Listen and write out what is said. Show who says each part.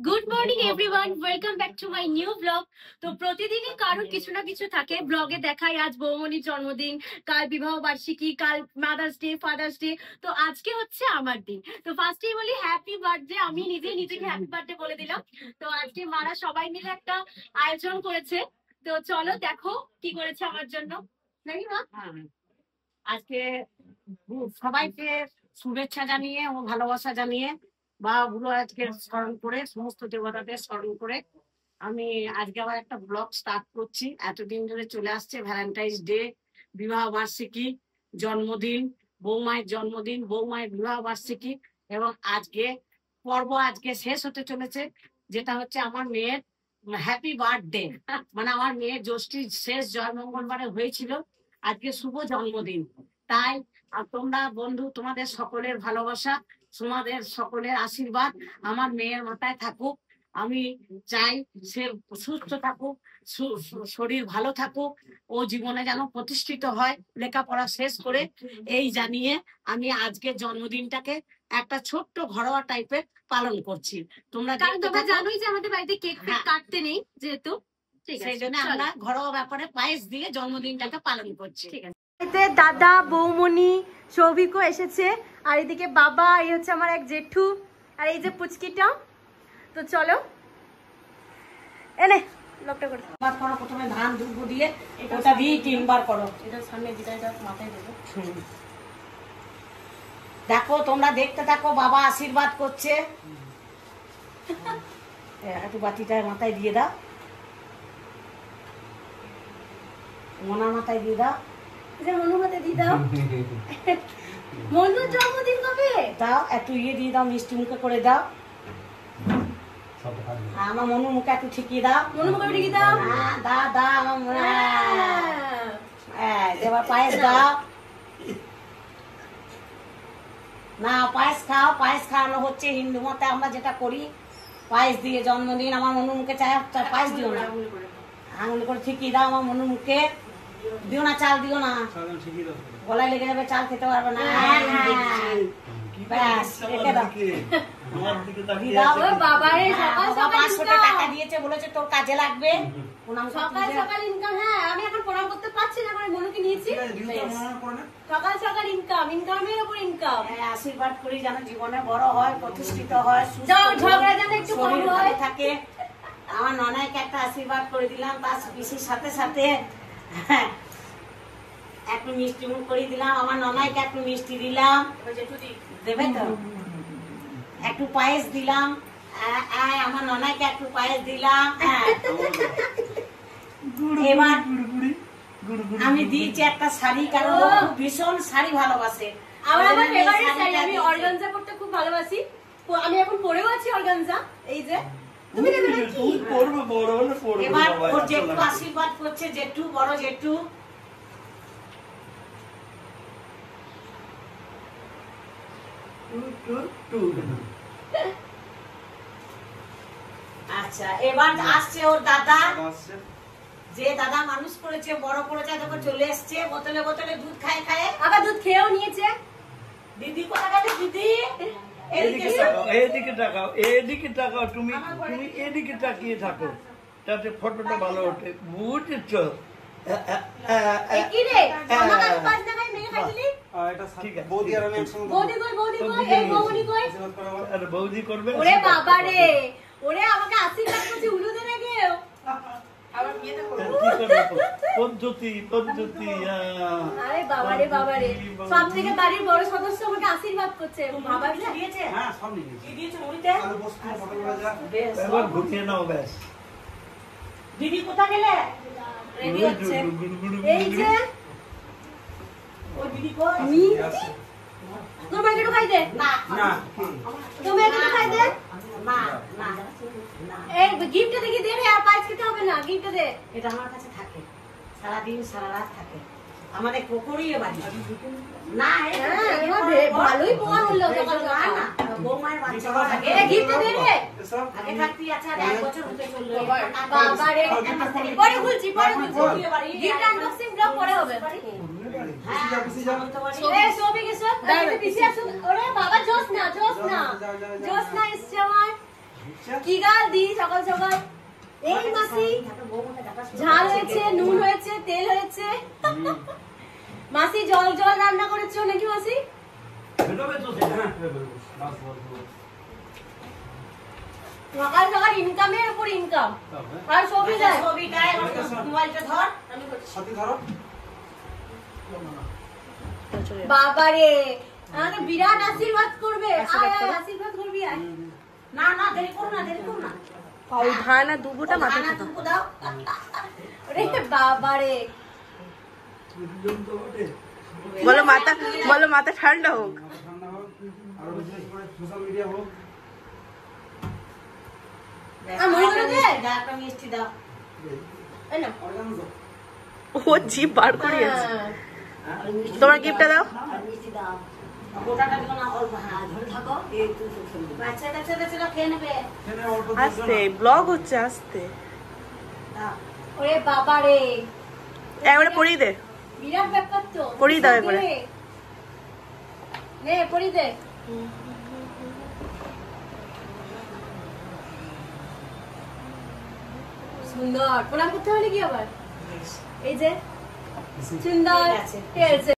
Speaker 1: Good morning everyone, welcome back to my new blog. তো প্রতিদিনই কারোর কিছু না কিছু থাকে। ব্লগে দেখাই আজ বৌমনির জন্মদিন, কাল বিবাহ বার্ষিকী, কাল মাদার্স ডে, ফাদার্স ডে। তো আজকে হচ্ছে আমার দিন। তো ফার্স্টেই বলি হ্যাপি বার্থডে। আমি নিজেকে হ্যাপি বার্থডে বলে দিলাম। তো আজকে মারা সবাই মিলে একটা আয়োজন করেছে। তো চলো দেখো কি করেছে আমার জন্য, নাকি মা?
Speaker 2: আজকে সবাইকে শুভেচ্ছা জানিয়ে ও ভালোবাসা জানিয়ে বা গুলো আজকে স্মরণ করে সমস্ত দেবতাদের স্মরণ করে আমি আজকে আবার একটা ব্লগ স্টার্ট করছি। এতদিন ধরে চলে আসছে ভ্যালেন্টাইন্স ডে, বিবাহ বার্ষিকী, জন্মদিন, বৌমায়ের জন্মদিন, বৌমায়ের বিবাহ বার্ষিকী এবং আজকে পর্ব আজকে শেষ হতে চলেছে, যেটা হচ্ছে আমার মেয়ের হ্যাপি বার্থডে। মানে আমার মেয়ের জ্যৈষ্ঠীর শেষ জয় মঙ্গলবারে হয়েছিল, আজকে শুভ জন্মদিন। তাই তোমরা বন্ধু, তোমাদের সকলের ভালোবাসা, তোমাদের সকলের আশীর্বাদ আমার মেয়ের মাথায় থাকুক। আমি চাই সে সুস্থ থাকুক, শরীর ভালো থাকুক, ও জীবনে যেন প্রতিষ্ঠিত হয় লেখাপড়া শেষ করে। এই জানিয়ে আমি আজকে জন্মদিনটাকে একটা ছোট্ট ঘরোয়া টাইপের পালন করছি। তোমরা
Speaker 1: জানোই যে আমাদের বাড়িতে কেক কাটতে নেই, যেহেতু
Speaker 2: সেই জন্য আমরা ঘরোয়া ব্যাপারে পায়েস দিয়ে জন্মদিনটাকে পালন করছি। ঠিক আছে,
Speaker 1: দাদা, বৌমনি, সৌভিকও এসেছে, আর এদিকে বাবা, এই হচ্ছে আমার এক জেঠু, আর এই যে পুচকিটা। তো চলো এনে লকটা করে
Speaker 2: করো। প্রথমে ধান দুর্গ দিয়ে ওটা দিয়ে 3 বার করো।
Speaker 1: এটা সামনে দিটা মাথায় দেবো।
Speaker 2: দেখো তোমরা দেখতে থাকো, বাবা আশীর্বাদ করছে। একটু বাটিটা মাথায় দিয়ে দাও, মনার মাথায় দিয়ে দাও,
Speaker 1: মনুর মাথায় দিয়ে দাও। মনুর জন্মদিন কবে?
Speaker 2: দাও একটু ইয়ে দিয়ে দাও, মিষ্টি মুখে করে দাও। আমার মনুর মুখে একটু ঠিকিয়ে দাও,
Speaker 1: মনুর মুখে ঠিকিয়ে দাও।
Speaker 2: হ্যাঁ দাও দাও আমার মনে। এবার পায়েস দাও না, পায়েস খাও। পায়েস খাওয়ানো হচ্ছে হিন্দু মতে আমরা যেটা করি, পায়েস দিয়ে জন্মদিন। আমার মনুর মুখে চাই পায়েস দিও না, আঙুল করে ঠিকিয়ে দাও আমার মনুর মুখে। দিও না, চাল দিও না, গলায় লেগে যাবে, চাল খেতে পারবে না। ব্যাস রেখে দাও। টাকা দিয়েছে, বলেছে তোর কাজে লাগবে।
Speaker 1: সকাল সকাল ইনকাম। হ্যাঁ, আমি এখন প্রণাম করতে পারছি না, মানে মনুকে নিয়েছি। সকাল সকাল ইনকাম, ইনকামের উপর ইনকাম।
Speaker 2: আশীর্বাদ করি যেন জীবনে বড় হয়, প্রতিষ্ঠিত হয়,
Speaker 1: ঝগড়া যেন একটু কম হয়
Speaker 2: থাকে। আমার ননাইকে একটা আশীর্বাদ করে দিলাম, তার পিসির সাথে সাথে একটু মিষ্টি মুখ করে দিলাম। আমার ননাইকে একটু মিষ্টি দিলাম, দেবে তো? একটু পায়েস দিলাম, আমার ননাইকে একটু পায়েস দিলাম। এবার আমি দিয়েছি একটা শাড়ি, কারণ ও ভীষণ শাড়ি ভালোবাসে।
Speaker 1: আমি অর্গানজা পরতে খুব ভালোবাসি, আমি এখন পরেও আছি অর্গানজা। এই যে তুমি
Speaker 2: এবার ওর জেঠু আশীর্বাদ করছে, জেঠু, বড় জেঠু। আচ্ছা, এবার আসছে ওর দাদা, যে দাদা মানুষ করেছে, বড় করেছে, তখন চলে এসছে। বোতলে বোতলে দুধ খায়, খায়
Speaker 1: আবার দুধ খেয়েও নিয়েছে।
Speaker 2: দিদি কোথায় গেছে? দিদি
Speaker 3: এদিকে তাকাও, এদিকে তাকাও, তুমি তুমি এদিকে তাকিয়ে থাকো, তাতে ফটোটা ভালো ওঠে। বুঝেছ?
Speaker 1: কি রে আমাকে আজ পাঁচ টাকায় মেরে খাইলি।
Speaker 3: ঠিক আছে,
Speaker 4: বৌদি আর আমি একসঙ্গে
Speaker 1: বৌদি কই, বৌদি কই, এই বৌদি কই?
Speaker 3: আর বৌদি করবে।
Speaker 1: ওরে বাবা রে, ওরে আমাকে আশীর্বাদ করছে, উলু দেবে কেউ। আবার বিয়েটা করব।
Speaker 3: পদ্ধতি পদ্ধতি।
Speaker 1: আরে বাবা রে, বাবা রে, সব থেকে বাড়ির বড় সদস্য আমাকে আশীর্বাদ করছে। বাবা
Speaker 2: দিয়েছে।
Speaker 4: হ্যাঁ সব নিয়ে
Speaker 2: কি দিয়েছে মুড়িতে?
Speaker 4: আলু পোস্ত, পটল ভাজা।
Speaker 3: এবার ঘুরিয়ে নাও, ব্যাস।
Speaker 2: দিদি কোথায় গেলে? রেডি হচ্ছে।
Speaker 1: এই যে
Speaker 2: ও দিদি কই?
Speaker 1: মি তোমার একটু খাই দে।
Speaker 2: না
Speaker 4: না,
Speaker 1: তুমি একটু খাই দে।
Speaker 2: না না,
Speaker 1: এই গিফটটা দেখি দে রে, আর পাঁচ খেতে হবে না, গিফটটা দে।
Speaker 2: এটা আমার কাছে থাকে, সারাদিন সারা রাত থাকে। আমাদের কোকড়িয়ে বাড়ি না,
Speaker 1: ভালোই পোয়া হলো সকাল
Speaker 2: না
Speaker 1: সকাল।
Speaker 2: না, বৌমায়ের বাচ্চা থাকে।
Speaker 1: এ গিফট দে রে।
Speaker 4: এসব
Speaker 2: আগে থাকতে আছে, আর 1 বছর হতে চললো।
Speaker 1: বাবা রে, পরে খুলছি, পরে খুলছি। গিফট আনবক্সিং ব্লগ পরে হবে।
Speaker 2: হ্যাঁ,
Speaker 4: পিসি যাও।
Speaker 1: এ সবই গেছে, আমি পিছে আসুন। ওরে বাবা, জোস না, জোস না, জোস না এসছে আমার। কি গাল দি সকাল সকাল? এই মাসি ঝাল হয়েছে, নুন হয়েছে, তেল হয়েছে। মাসি জল জল রান্না করেছো নাকি মাসি? সকাল সকাল ইনকামের উপর ইনকাম। আর ছবি দেয়,
Speaker 2: ছবিটায় মোবাইলটা ধর, আমি করছি।
Speaker 1: বাবারে আমাকে বিরাট আশীর্বাদ করবে। আয় আয় আশীর্বাদ করবি আয়।
Speaker 2: না না দেরি করো না, দেরি করো না।
Speaker 4: ওই ধানা দুবোটা মাথায়
Speaker 2: না,
Speaker 4: থাকা।
Speaker 2: দুপুর দাও।
Speaker 1: ওরে বাবারে
Speaker 4: বলো মাথা ঠান্ডা হোক।
Speaker 2: একটা মিষ্টি দাও।
Speaker 1: এই না।
Speaker 4: ও জিভ বার করে আছে। তোমার গিফটটা দাও।
Speaker 2: আর মিষ্টি দাও। গোটাটা দিও না, অল্প। হ্যাঁ, ধরে থাকো। বাচ্চাটা খেয়ে নেবে।
Speaker 4: আস্তে ব্লগ হচ্ছে, আস্তে।
Speaker 2: দাও।
Speaker 1: ওরে বাবারে
Speaker 4: একবারে পরিয়ে দে।
Speaker 1: বিরাট ব্যাপার তো।
Speaker 4: পরিয়ে দাও একবারে।
Speaker 1: নে পরিয়ে দে। সুন্দর। প্রণাম করতে হবে কি আবার? এই যে সুন্দর ঠিক আছে।